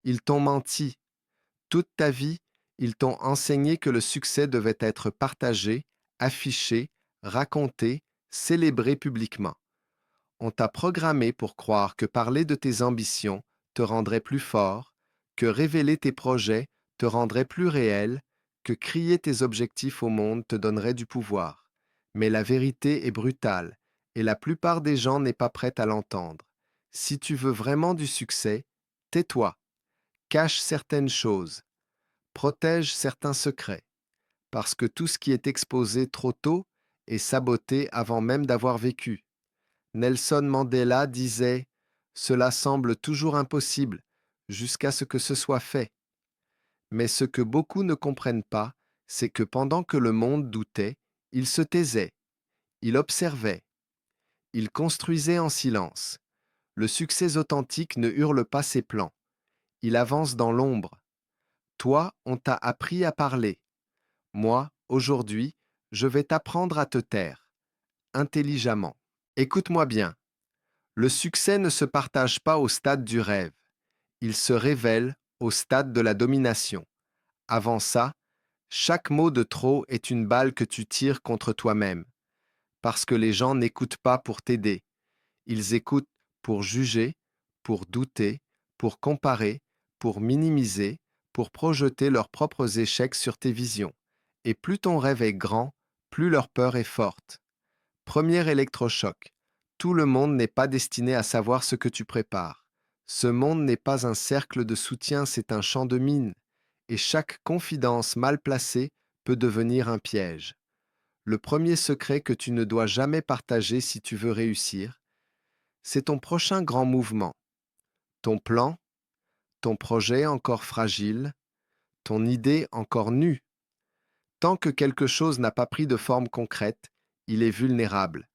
Ils t'ont menti. Toute ta vie, ils t'ont enseigné que le succès devait être partagé, affiché, raconté, célébré publiquement. On t'a programmé pour croire que parler de tes ambitions te rendrait plus fort, que révéler tes projets te rendrait plus réel, que crier tes objectifs au monde te donnerait du pouvoir. Mais la vérité est brutale, et la plupart des gens n'est pas prête à l'entendre. Si tu veux vraiment du succès, tais-toi, cache certaines choses, protège certains secrets, parce que tout ce qui est exposé trop tôt est saboté avant même d'avoir vécu. Nelson Mandela disait: Cela semble toujours impossible jusqu'à ce que ce soit fait. Mais ce que beaucoup ne comprennent pas, c'est que pendant que le monde doutait, il se taisait, il observait, il construisait en silence. Le succès authentique ne hurle pas ses plans, il avance dans l'ombre. Toi, on t'a appris à parler. Moi, aujourd'hui, je vais t'apprendre à te taire, intelligemment. Écoute-moi bien. Le succès ne se partage pas au stade du rêve, il se révèle au stade de la domination. Avant ça, chaque mot de trop est une balle que tu tires contre toi-même, parce que les gens n'écoutent pas pour t'aider, ils écoutent pour juger, pour douter, pour comparer, pour minimiser, pour projeter leurs propres échecs sur tes visions. Et plus ton rêve est grand, plus leur peur est forte. Premier électrochoc. Tout le monde n'est pas destiné à savoir ce que tu prépares. Ce monde n'est pas un cercle de soutien, c'est un champ de mine. Et chaque confidence mal placée peut devenir un piège. Le premier secret que tu ne dois jamais partager si tu veux réussir, c'est ton prochain grand mouvement, ton plan, ton projet encore fragile, ton idée encore nue. Tant que quelque chose n'a pas pris de forme concrète, il est vulnérable.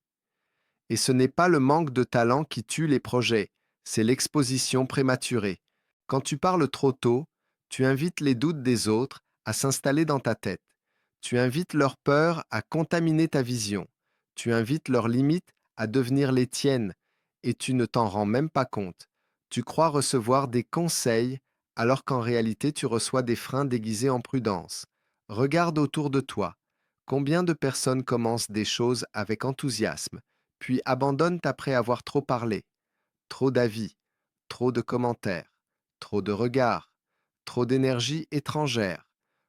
Et ce n'est pas le manque de talent qui tue les projets, c'est l'exposition prématurée. Quand tu parles trop tôt, tu invites les doutes des autres à s'installer dans ta tête. Tu invites leur peur à contaminer ta vision. Tu invites leurs limites à devenir les tiennes et tu ne t'en rends même pas compte. Tu crois recevoir des conseils alors qu'en réalité tu reçois des freins déguisés en prudence. Regarde autour de toi. Combien de personnes commencent des choses avec enthousiasme puis abandonne après avoir trop parlé, trop d'avis, trop de commentaires, trop de regards, trop d'énergie étrangère.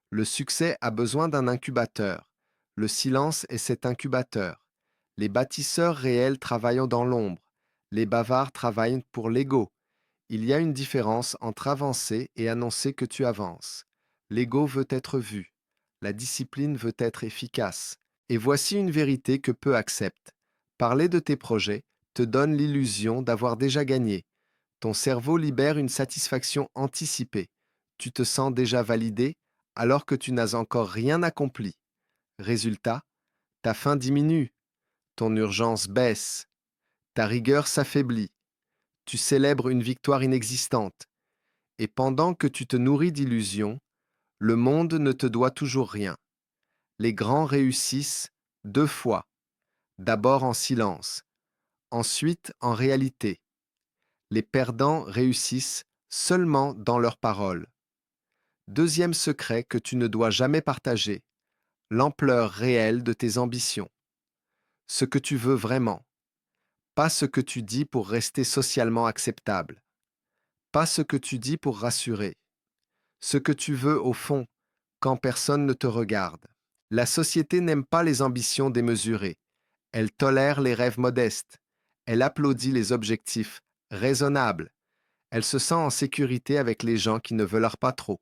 Le succès a besoin d'un incubateur. Le silence est cet incubateur. Les bâtisseurs réels travaillent dans l'ombre. Les bavards travaillent pour l'ego. Il y a une différence entre avancer et annoncer que tu avances. L'ego veut être vu. La discipline veut être efficace. Et voici une vérité que peu acceptent. Parler de tes projets te donne l'illusion d'avoir déjà gagné. Ton cerveau libère une satisfaction anticipée. Tu te sens déjà validé alors que tu n'as encore rien accompli. Résultat, ta faim diminue, ton urgence baisse, ta rigueur s'affaiblit. Tu célèbres une victoire inexistante. Et pendant que tu te nourris d'illusions, le monde ne te doit toujours rien. Les grands réussissent deux fois, d'abord en silence, ensuite en réalité. Les perdants réussissent seulement dans leurs paroles. Deuxième secret que tu ne dois jamais partager, l'ampleur réelle de tes ambitions. Ce que tu veux vraiment, pas ce que tu dis pour rester socialement acceptable, pas ce que tu dis pour rassurer, ce que tu veux au fond, quand personne ne te regarde. La société n'aime pas les ambitions démesurées. Elle tolère les rêves modestes. Elle applaudit les objectifs raisonnables. Elle se sent en sécurité avec les gens qui ne veulent pas trop.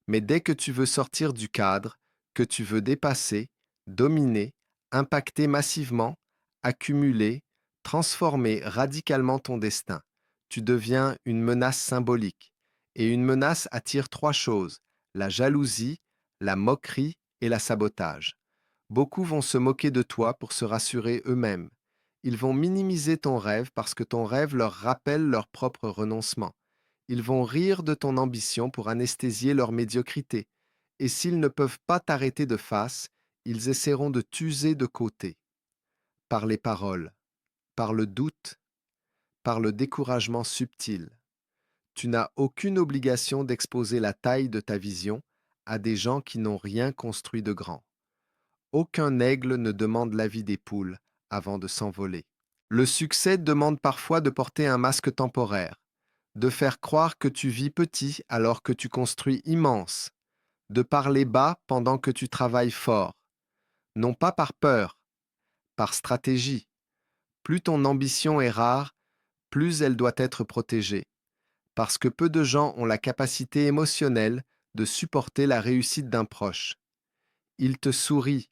Mais dès que tu veux sortir du cadre, que tu veux dépasser, dominer, impacter massivement, accumuler, transformer radicalement ton destin, tu deviens une menace symbolique. Et une menace attire trois choses: la jalousie, la moquerie et la sabotage. Beaucoup vont se moquer de toi pour se rassurer eux-mêmes. Ils vont minimiser ton rêve parce que ton rêve leur rappelle leur propre renoncement. Ils vont rire de ton ambition pour anesthésier leur médiocrité. Et s'ils ne peuvent pas t'arrêter de face, ils essaieront de t'user de côté. Par les paroles, par le doute, par le découragement subtil. Tu n'as aucune obligation d'exposer la taille de ta vision à des gens qui n'ont rien construit de grand. Aucun aigle ne demande l'avis des poules avant de s'envoler. Le succès demande parfois de porter un masque temporaire, de faire croire que tu vis petit alors que tu construis immense, de parler bas pendant que tu travailles fort, non pas par peur, par stratégie. Plus ton ambition est rare, plus elle doit être protégée, parce que peu de gens ont la capacité émotionnelle de supporter la réussite d'un proche. Ils te sourient,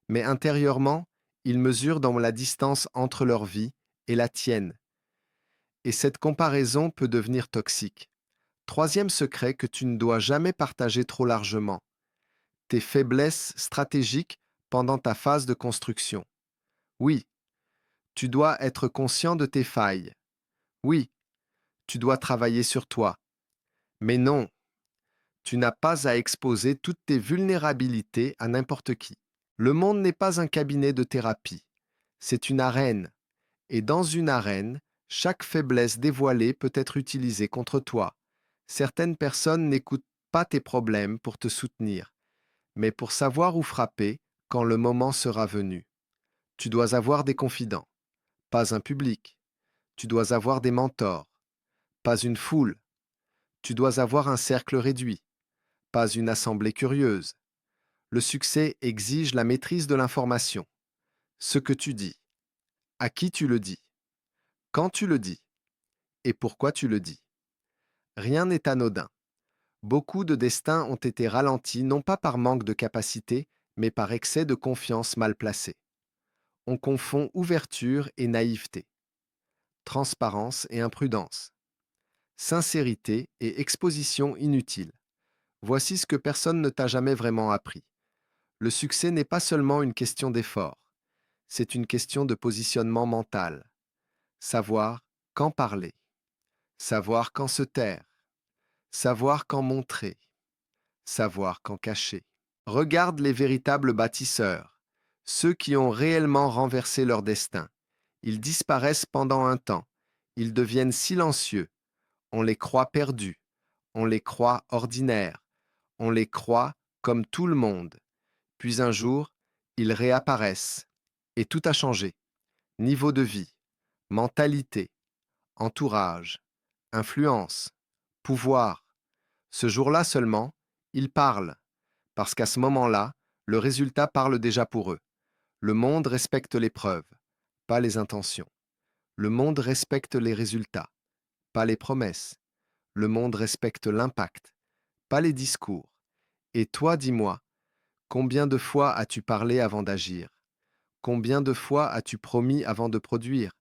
mais intérieurement, ils mesurent dans la distance entre leur vie et la tienne. Et cette comparaison peut devenir toxique. Troisième secret que tu ne dois jamais partager trop largement, tes faiblesses stratégiques pendant ta phase de construction. Oui, tu dois être conscient de tes failles. Oui, tu dois travailler sur toi. Mais non, tu n'as pas à exposer toutes tes vulnérabilités à n'importe qui. Le monde n'est pas un cabinet de thérapie, c'est une arène. Et dans une arène, chaque faiblesse dévoilée peut être utilisée contre toi. Certaines personnes n'écoutent pas tes problèmes pour te soutenir, mais pour savoir où frapper quand le moment sera venu. Tu dois avoir des confidents, pas un public. Tu dois avoir des mentors, pas une foule. Tu dois avoir un cercle réduit, pas une assemblée curieuse. Le succès exige la maîtrise de l'information. Ce que tu dis, à qui tu le dis, quand tu le dis et pourquoi tu le dis. Rien n'est anodin. Beaucoup de destins ont été ralentis non pas par manque de capacité, mais par excès de confiance mal placée. On confond ouverture et naïveté, transparence et imprudence, sincérité et exposition inutile. Voici ce que personne ne t'a jamais vraiment appris. Le succès n'est pas seulement une question d'effort, c'est une question de positionnement mental. Savoir quand parler, savoir quand se taire, savoir quand montrer, savoir quand cacher. Regarde les véritables bâtisseurs, ceux qui ont réellement renversé leur destin. Ils disparaissent pendant un temps, ils deviennent silencieux, on les croit perdus, on les croit ordinaires, on les croit comme tout le monde. Puis un jour, ils réapparaissent, et tout a changé. Niveau de vie, mentalité, entourage, influence, pouvoir. Ce jour-là seulement, ils parlent, parce qu'à ce moment-là, le résultat parle déjà pour eux. Le monde respecte les preuves, pas les intentions. Le monde respecte les résultats, pas les promesses. Le monde respecte l'impact, pas les discours. Et toi, dis-moi, combien de fois as-tu parlé avant d'agir? Combien de fois as-tu promis avant de produire?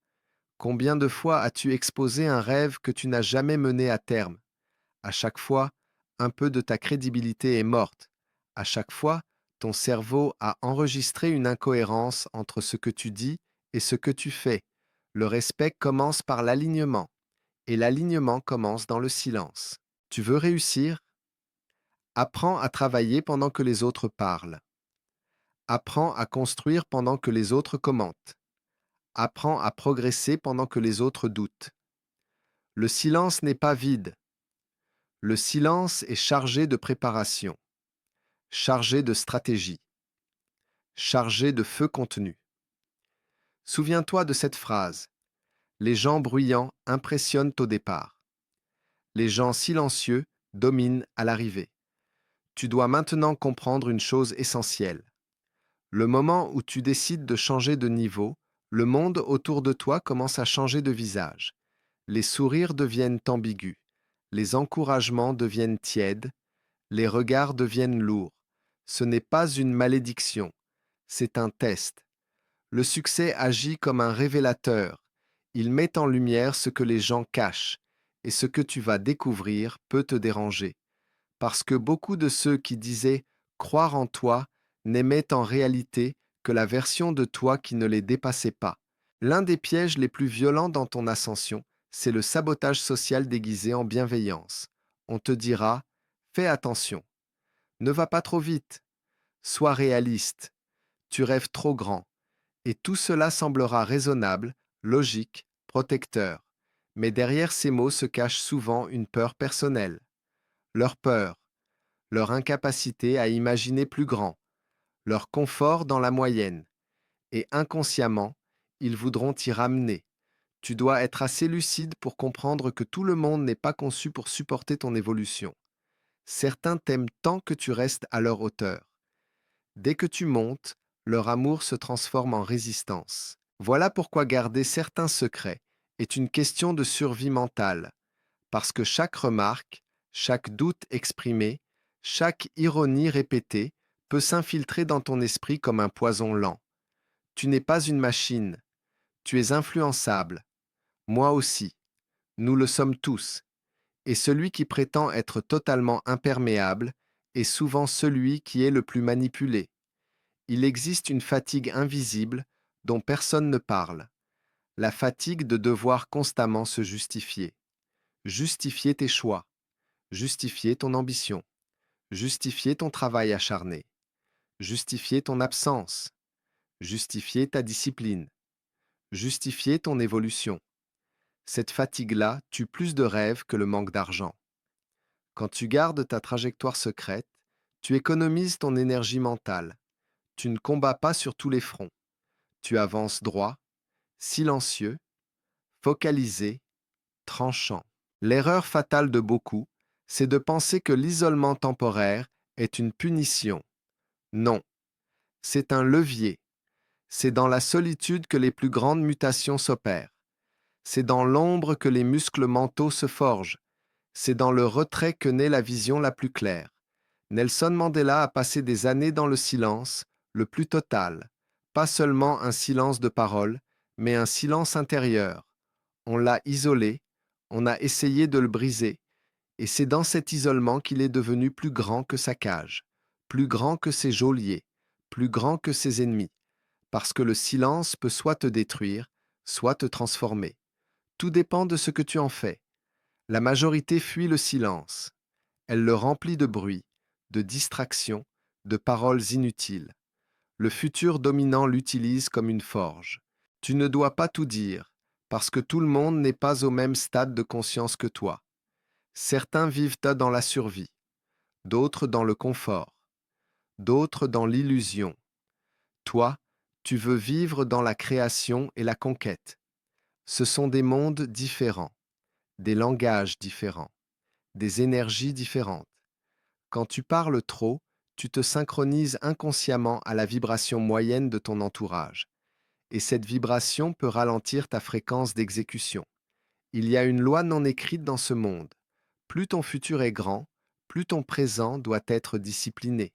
Combien de fois as-tu exposé un rêve que tu n'as jamais mené à terme? À chaque fois, un peu de ta crédibilité est morte. À chaque fois, ton cerveau a enregistré une incohérence entre ce que tu dis et ce que tu fais. Le respect commence par l'alignement, et l'alignement commence dans le silence. Tu veux réussir? Apprends à travailler pendant que les autres parlent. Apprends à construire pendant que les autres commentent. Apprends à progresser pendant que les autres doutent. Le silence n'est pas vide. Le silence est chargé de préparation, chargé de stratégie, chargé de feu contenu. Souviens-toi de cette phrase. Les gens bruyants impressionnent au départ. Les gens silencieux dominent à l'arrivée. Tu dois maintenant comprendre une chose essentielle. Le moment où tu décides de changer de niveau, le monde autour de toi commence à changer de visage. Les sourires deviennent ambigus, les encouragements deviennent tièdes, les regards deviennent lourds. Ce n'est pas une malédiction, c'est un test. Le succès agit comme un révélateur. Il met en lumière ce que les gens cachent, et ce que tu vas découvrir peut te déranger. Parce que beaucoup de ceux qui disaient croire en toi n'aimaient en réalité que la version de toi qui ne les dépassait pas. L'un des pièges les plus violents dans ton ascension, c'est le sabotage social déguisé en bienveillance. On te dira fais attention, ne va pas trop vite, sois réaliste, tu rêves trop grand, et tout cela semblera raisonnable, logique, protecteur. Mais derrière ces mots se cache souvent une peur personnelle, leur peur, leur incapacité à imaginer plus grand, leur confort dans la moyenne, et inconsciemment, ils voudront t'y ramener. Tu dois être assez lucide pour comprendre que tout le monde n'est pas conçu pour supporter ton évolution. Certains t'aiment tant que tu restes à leur hauteur. Dès que tu montes, leur amour se transforme en résistance. Voilà pourquoi garder certains secrets est une question de survie mentale, parce que chaque remarque, chaque doute exprimé, chaque ironie répétée peut s'infiltrer dans ton esprit comme un poison lent. Tu n'es pas une machine, tu es influençable. Moi aussi, nous le sommes tous. Et celui qui prétend être totalement imperméable est souvent celui qui est le plus manipulé. Il existe une fatigue invisible dont personne ne parle, la fatigue de devoir constamment se justifier. Justifier tes choix, justifier ton ambition, justifier ton travail acharné, justifier ton absence, justifier ta discipline, justifier ton évolution. Cette fatigue-là tue plus de rêves que le manque d'argent. Quand tu gardes ta trajectoire secrète, tu économises ton énergie mentale. Tu ne combats pas sur tous les fronts. Tu avances droit, silencieux, focalisé, tranchant. L'erreur fatale de beaucoup, c'est de penser que l'isolement temporaire est une punition. Non, c'est un levier. C'est dans la solitude que les plus grandes mutations s'opèrent. C'est dans l'ombre que les muscles mentaux se forgent. C'est dans le retrait que naît la vision la plus claire. Nelson Mandela a passé des années dans le silence, le plus total. Pas seulement un silence de parole, mais un silence intérieur. On l'a isolé, on a essayé de le briser, et c'est dans cet isolement qu'il est devenu plus grand que sa cage, plus grand que ses geôliers, plus grand que ses ennemis, parce que le silence peut soit te détruire, soit te transformer. Tout dépend de ce que tu en fais. La majorité fuit le silence. Elle le remplit de bruit, de distractions, de paroles inutiles. Le futur dominant l'utilise comme une forge. Tu ne dois pas tout dire, parce que tout le monde n'est pas au même stade de conscience que toi. Certains vivent dans la survie, d'autres dans le confort, d'autres dans l'illusion. Toi, tu veux vivre dans la création et la conquête. Ce sont des mondes différents, des langages différents, des énergies différentes. Quand tu parles trop, tu te synchronises inconsciemment à la vibration moyenne de ton entourage, et cette vibration peut ralentir ta fréquence d'exécution. Il y a une loi non écrite dans ce monde. Plus ton futur est grand, plus ton présent doit être discipliné.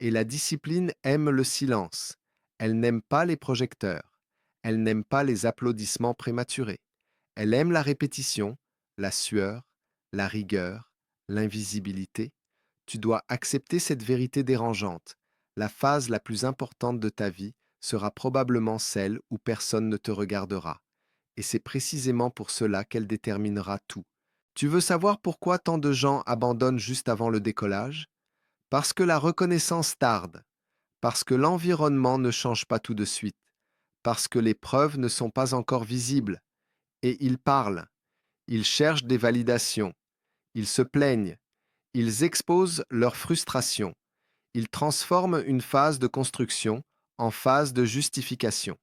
Et la discipline aime le silence. Elle n'aime pas les projecteurs. Elle n'aime pas les applaudissements prématurés. Elle aime la répétition, la sueur, la rigueur, l'invisibilité. Tu dois accepter cette vérité dérangeante. La phase la plus importante de ta vie sera probablement celle où personne ne te regardera. Et c'est précisément pour cela qu'elle déterminera tout. Tu veux savoir pourquoi tant de gens abandonnent juste avant le décollage? Parce que la reconnaissance tarde, parce que l'environnement ne change pas tout de suite, parce que les preuves ne sont pas encore visibles. Et ils parlent, ils cherchent des validations, ils se plaignent, ils exposent leur frustration, ils transforment une phase de construction en phase de justification.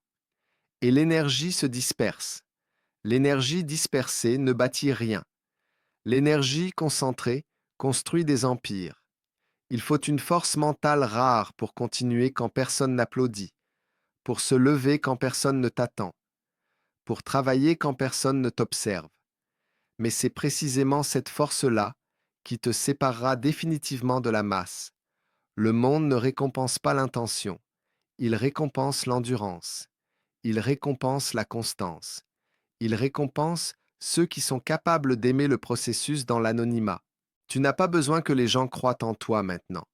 Et l'énergie se disperse. L'énergie dispersée ne bâtit rien. L'énergie concentrée construit des empires. Il faut une force mentale rare pour continuer quand personne n'applaudit, pour se lever quand personne ne t'attend, pour travailler quand personne ne t'observe. Mais c'est précisément cette force-là qui te séparera définitivement de la masse. Le monde ne récompense pas l'intention, il récompense l'endurance, il récompense la constance, il récompense ceux qui sont capables d'aimer le processus dans l'anonymat. Tu n'as pas besoin que les gens croient en toi maintenant.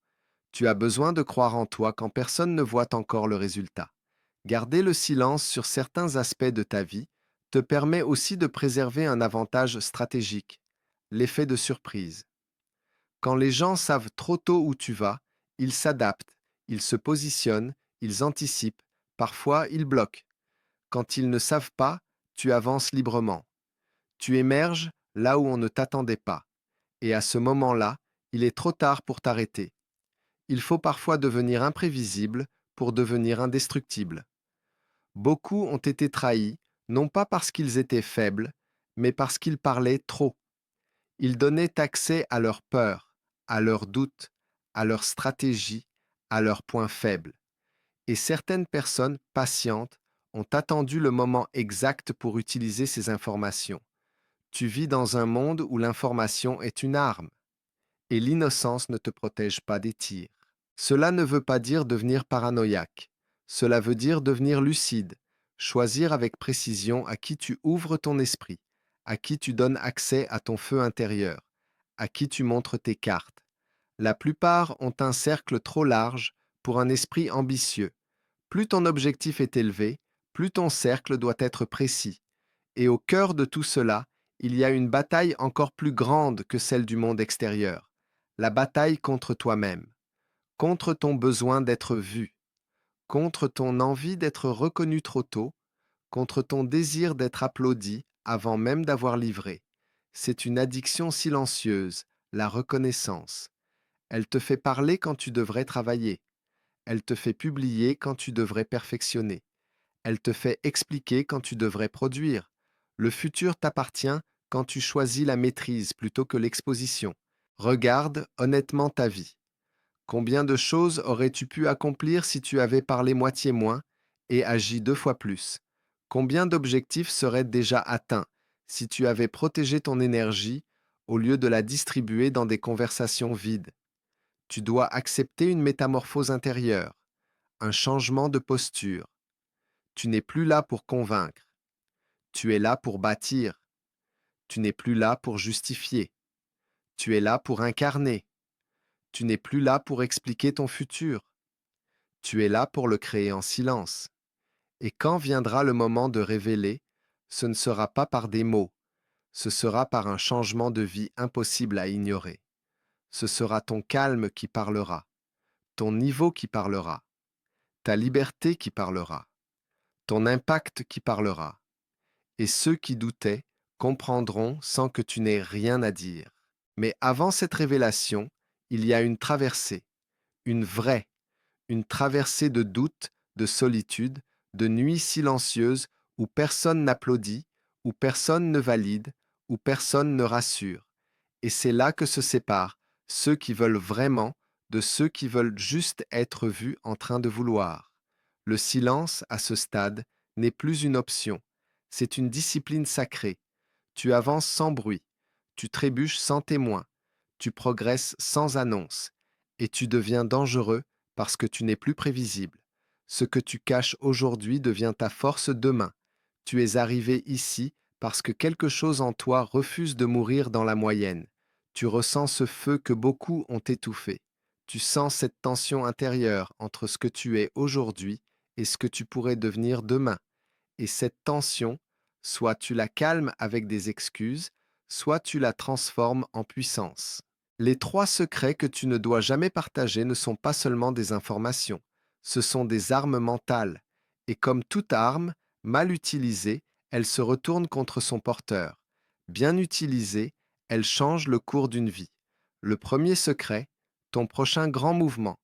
Tu as besoin de croire en toi quand personne ne voit encore le résultat. Garder le silence sur certains aspects de ta vie te permet aussi de préserver un avantage stratégique, l'effet de surprise. Quand les gens savent trop tôt où tu vas, ils s'adaptent, ils se positionnent, ils anticipent, parfois ils bloquent. Quand ils ne savent pas, tu avances librement. Tu émerges là où on ne t'attendait pas. Et à ce moment-là, il est trop tard pour t'arrêter. Il faut parfois devenir imprévisible pour devenir indestructible. Beaucoup ont été trahis, non pas parce qu'ils étaient faibles, mais parce qu'ils parlaient trop. Ils donnaient accès à leurs peurs, à leurs doutes, à leurs stratégies, à leurs points faibles. Et certaines personnes patientes ont attendu le moment exact pour utiliser ces informations. Tu vis dans un monde où l'information est une arme, et l'innocence ne te protège pas des tirs. Cela ne veut pas dire devenir paranoïaque. Cela veut dire devenir lucide, choisir avec précision à qui tu ouvres ton esprit, à qui tu donnes accès à ton feu intérieur, à qui tu montres tes cartes. La plupart ont un cercle trop large pour un esprit ambitieux. Plus ton objectif est élevé, plus ton cercle doit être précis. Et au cœur de tout cela, il y a une bataille encore plus grande que celle du monde extérieur. La bataille contre toi-même, contre ton besoin d'être vu, contre ton envie d'être reconnu trop tôt, contre ton désir d'être applaudi avant même d'avoir livré. C'est une addiction silencieuse, la reconnaissance. Elle te fait parler quand tu devrais travailler. Elle te fait publier quand tu devrais perfectionner. Elle te fait expliquer quand tu devrais produire. Le futur t'appartient quand tu choisis la maîtrise plutôt que l'exposition. Regarde honnêtement ta vie. Combien de choses aurais-tu pu accomplir si tu avais parlé moitié moins et agi 2 fois plus? Combien d'objectifs seraient déjà atteints si tu avais protégé ton énergie au lieu de la distribuer dans des conversations vides? Tu dois accepter une métamorphose intérieure, un changement de posture. Tu n'es plus là pour convaincre, tu es là pour bâtir. Tu n'es plus là pour justifier, tu es là pour incarner. Tu n'es plus là pour expliquer ton futur, tu es là pour le créer en silence. Et quand viendra le moment de révéler, ce ne sera pas par des mots, ce sera par un changement de vie impossible à ignorer. Ce sera ton calme qui parlera, ton niveau qui parlera, ta liberté qui parlera, ton impact qui parlera. Et ceux qui doutaient comprendront sans que tu n'aies rien à dire. Mais avant cette révélation, il y a une traversée, une vraie, une traversée de doute, de solitude, de nuits silencieuses où personne n'applaudit, où personne ne valide, où personne ne rassure. Et c'est là que se séparent ceux qui veulent vraiment de ceux qui veulent juste être vus en train de vouloir. Le silence, à ce stade, n'est plus une option, c'est une discipline sacrée. Tu avances sans bruit, tu trébuches sans témoin, tu progresses sans annonce, et tu deviens dangereux parce que tu n'es plus prévisible. Ce que tu caches aujourd'hui devient ta force demain. Tu es arrivé ici parce que quelque chose en toi refuse de mourir dans la moyenne. Tu ressens ce feu que beaucoup ont étouffé. Tu sens cette tension intérieure entre ce que tu es aujourd'hui et ce que tu pourrais devenir demain. Et cette tension, soit tu la calmes avec des excuses, soit tu la transformes en puissance. Les 3 secrets que tu ne dois jamais partager ne sont pas seulement des informations, ce sont des armes mentales. Et comme toute arme, mal utilisée, elle se retourne contre son porteur. Bien utilisée, elle change le cours d'une vie. Le premier secret, ton prochain grand mouvement.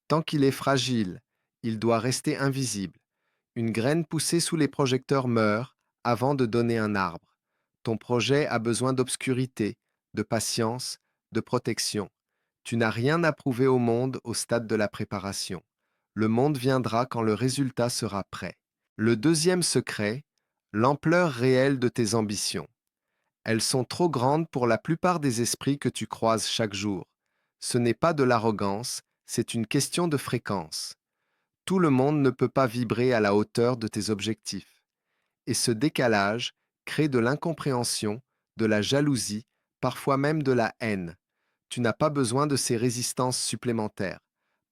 Tant qu'il est fragile, il doit rester invisible. Une graine poussée sous les projecteurs meurt avant de donner un arbre. Ton projet a besoin d'obscurité, de patience, de protection. Tu n'as rien à prouver au monde au stade de la préparation. Le monde viendra quand le résultat sera prêt. Le deuxième secret, l'ampleur réelle de tes ambitions. Elles sont trop grandes pour la plupart des esprits que tu croises chaque jour. Ce n'est pas de l'arrogance, c'est une question de fréquence. Tout le monde ne peut pas vibrer à la hauteur de tes objectifs. Et ce décalage crée de l'incompréhension, de la jalousie, parfois même de la haine. Tu n'as pas besoin de ces résistances supplémentaires.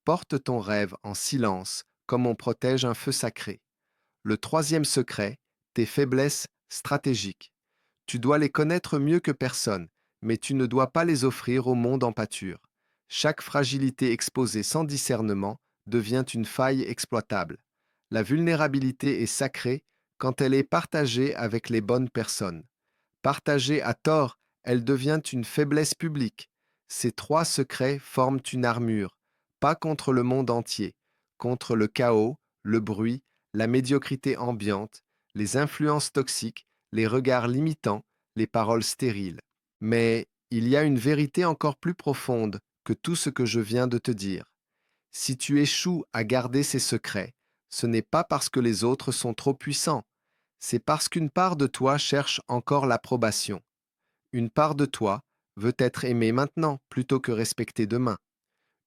Porte ton rêve en silence, comme on protège un feu sacré. Le troisième secret, tes faiblesses stratégiques. Tu dois les connaître mieux que personne, mais tu ne dois pas les offrir au monde en pâture. Chaque fragilité exposée sans discernement devient une faille exploitable. La vulnérabilité est sacrée quand elle est partagée avec les bonnes personnes. Partagée à tort, elle devient une faiblesse publique. Ces trois secrets forment une armure, pas contre le monde entier, contre le chaos, le bruit, la médiocrité ambiante, les influences toxiques, les regards limitants, les paroles stériles. Mais il y a une vérité encore plus profonde que tout ce que je viens de te dire. Si tu échoues à garder ces secrets, ce n'est pas parce que les autres sont trop puissants, c'est parce qu'une part de toi cherche encore l'approbation. Une part de toi veut être aimée maintenant plutôt que respectée demain.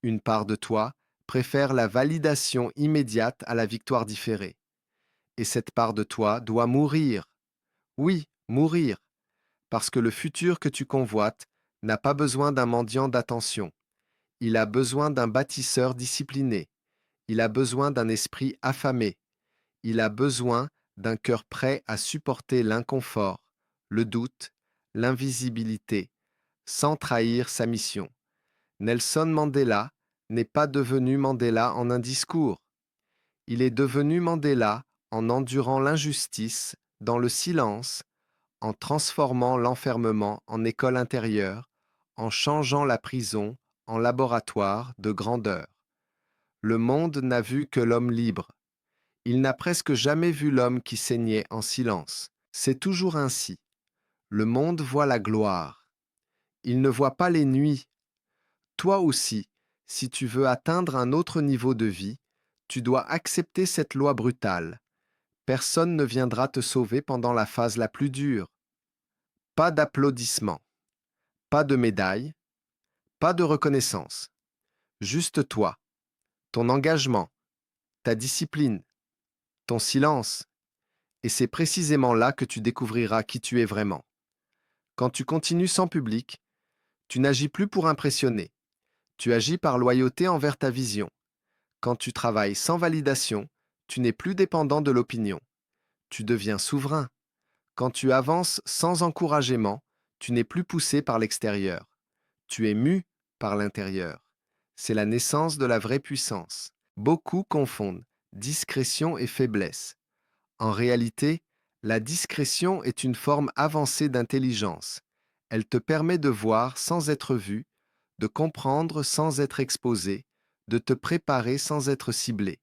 Une part de toi préfère la validation immédiate à la victoire différée. Et cette part de toi doit mourir. Oui, mourir, parce que le futur que tu convoites n'a pas besoin d'un mendiant d'attention. Il a besoin d'un bâtisseur discipliné. Il a besoin d'un esprit affamé. Il a besoin d'un cœur prêt à supporter l'inconfort, le doute, l'invisibilité, sans trahir sa mission. Nelson Mandela n'est pas devenu Mandela en un discours. Il est devenu Mandela en endurant l'injustice, dans le silence, en transformant l'enfermement en école intérieure, en changeant la prison en laboratoire de grandeur. Le monde n'a vu que l'homme libre. Il n'a presque jamais vu l'homme qui saignait en silence. C'est toujours ainsi. Le monde voit la gloire. Il ne voit pas les nuits. Toi aussi, si tu veux atteindre un autre niveau de vie, tu dois accepter cette loi brutale. Personne ne viendra te sauver pendant la phase la plus dure. Pas d'applaudissements, pas de médailles, pas de reconnaissance. Juste toi, ton engagement, ta discipline, ton silence. Et c'est précisément là que tu découvriras qui tu es vraiment. Quand tu continues sans public, tu n'agis plus pour impressionner. Tu agis par loyauté envers ta vision. Quand tu travailles sans validation, tu n'es plus dépendant de l'opinion. Tu deviens souverain. Quand tu avances sans encouragement, tu n'es plus poussé par l'extérieur. Tu es mu par l'intérieur. C'est la naissance de la vraie puissance. Beaucoup confondent discrétion et faiblesse. En réalité, la discrétion est une forme avancée d'intelligence. Elle te permet de voir sans être vu, de comprendre sans être exposé, de te préparer sans être ciblé.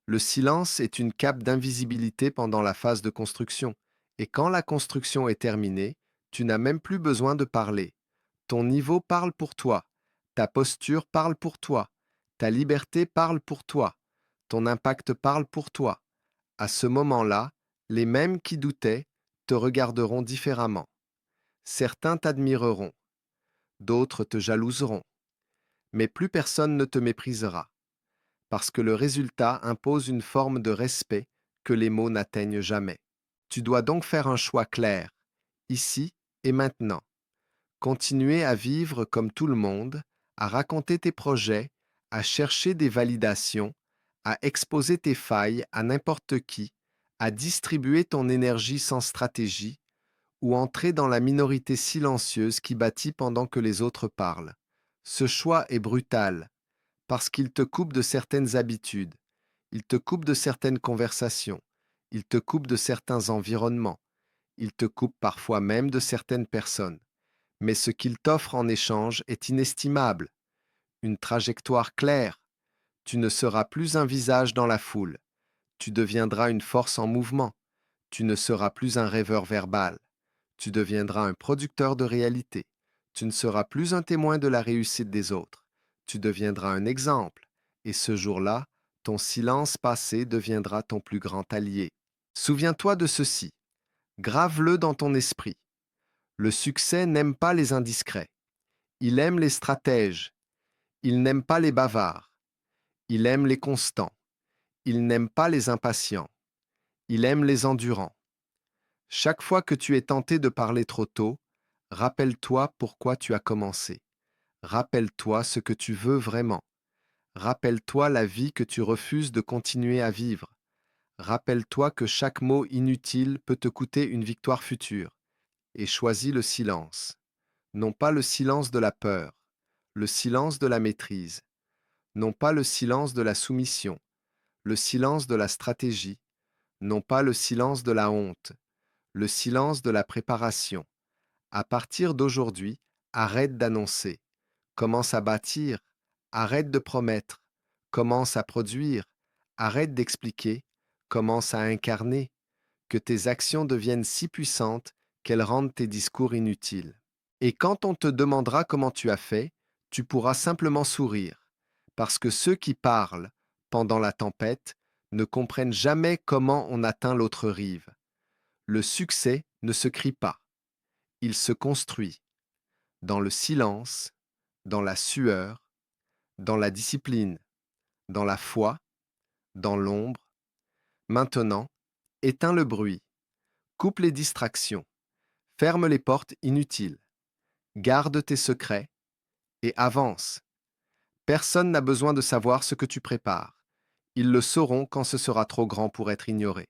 Le silence est une cape d'invisibilité pendant la phase de construction. Et quand la construction est terminée, tu n'as même plus besoin de parler. Ton niveau parle pour toi. Ta posture parle pour toi. Ta liberté parle pour toi. Ton impact parle pour toi. À ce moment-là, les mêmes qui doutaient te regarderont différemment. Certains t'admireront, d'autres te jalouseront, mais plus personne ne te méprisera, parce que le résultat impose une forme de respect que les mots n'atteignent jamais. Tu dois donc faire un choix clair, ici et maintenant. Continuer à vivre comme tout le monde, à raconter tes projets, à chercher des validations, à exposer tes failles à n'importe qui, à distribuer ton énergie sans stratégie, ou entrer dans la minorité silencieuse qui bâtit pendant que les autres parlent. Ce choix est brutal, parce qu'il te coupe de certaines habitudes, il te coupe de certaines conversations, il te coupe de certains environnements, il te coupe parfois même de certaines personnes. Mais ce qu'il t'offre en échange est inestimable. Une trajectoire claire. Tu ne seras plus un visage dans la foule. Tu deviendras une force en mouvement. Tu ne seras plus un rêveur verbal. Tu deviendras un producteur de réalité. Tu ne seras plus un témoin de la réussite des autres. Tu deviendras un exemple. Et ce jour-là, ton silence passé deviendra ton plus grand allié. Souviens-toi de ceci. Grave-le dans ton esprit. Le succès n'aime pas les indiscrets. Il aime les stratèges. Il n'aime pas les bavards. Il aime les constants. Il n'aime pas les impatients. Il aime les endurants. Chaque fois que tu es tenté de parler trop tôt, rappelle-toi pourquoi tu as commencé. Rappelle-toi ce que tu veux vraiment. Rappelle-toi la vie que tu refuses de continuer à vivre. Rappelle-toi que chaque mot inutile peut te coûter une victoire future. Et choisis le silence. Non pas le silence de la peur, le silence de la maîtrise. Non pas le silence de la soumission, le silence de la stratégie. Non pas le silence de la honte, le silence de la préparation. À partir d'aujourd'hui, arrête d'annoncer. Commence à bâtir. Arrête de promettre. Commence à produire. Arrête d'expliquer. Commence à incarner. Que tes actions deviennent si puissantes qu'elles rendent tes discours inutiles. Et quand on te demandera comment tu as fait, tu pourras simplement sourire, parce que ceux qui parlent pendant la tempête ne comprennent jamais comment on atteint l'autre rive. Le succès ne se crie pas, il se construit dans le silence, dans la sueur, dans la discipline, dans la foi, dans l'ombre. Maintenant, éteins le bruit, coupe les distractions, ferme les portes inutiles, garde tes secrets et avance. Personne n'a besoin de savoir ce que tu prépares. Ils le sauront quand ce sera trop grand pour être ignoré.